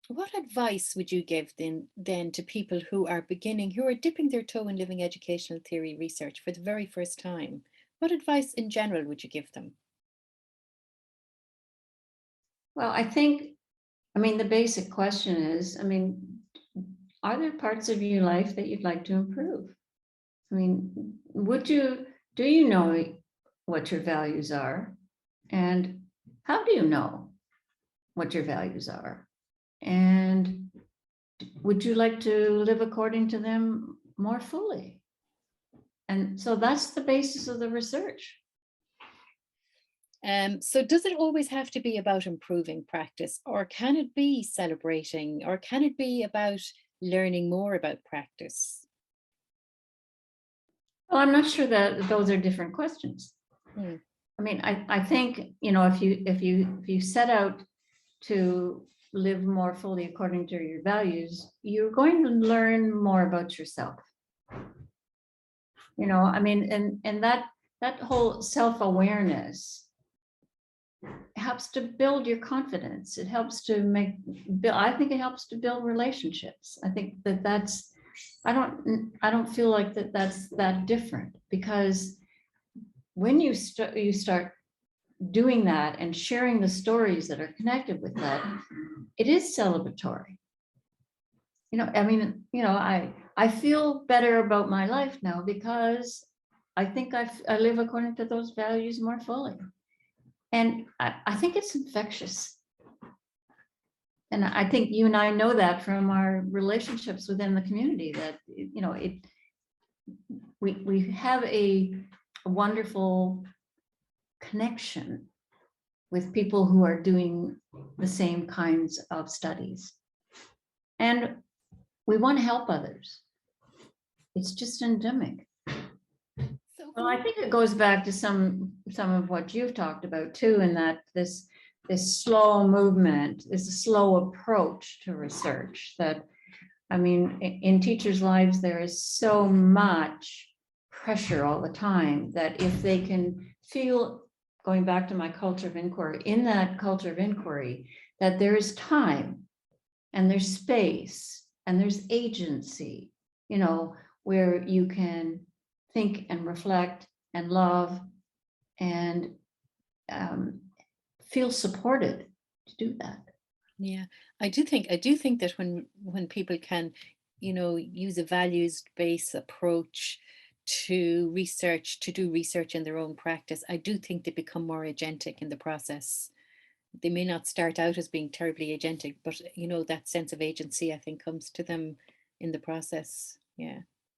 What advice would you give then to people who are dipping their toe in living educational theory research for the very first time? What advice in general would you give them? Well, I mean, the basic question is, are there parts of your life that you'd like to improve? I mean, do you know what your values are? And how do you know what your values are? And would you like to live according to them more fully? And so that's the basis of the research. So does it always have to be about improving practice, or can it be celebrating, or can it be about learning more about practice? Well, I'm not sure that those are different questions. Hmm. I think, if you set out to live more fully according to your values, you're going to learn more about yourself. And that whole self-awareness helps to build your confidence. It helps to I think it helps to build relationships. I think I don't feel like that's that different, because when you start doing that and sharing the stories that are connected with that, it is celebratory. I feel better about my life now because I think I live according to those values more fully. And I think it's infectious. And I think you and I know that from our relationships within the community, that, we have a wonderful connection with people who are doing the same kinds of studies. And we want to help others. It's just endemic. So Well, I think it goes back to some of what you've talked about too, in that this slow movement is a slow approach to research. That, in teachers' lives, there is so much pressure all the time that if they can feel, going back to my culture of inquiry, in that culture of inquiry, that there is time and there's space and there's agency, where you can think and reflect and love and feel supported to do that. yeah, I do think that when people can, use a values-based approach to do research in their own practice, I do think they become more agentic in the process. They may not start out as being terribly agentic, but that sense of agency, I think, comes to them in the process. Yeah.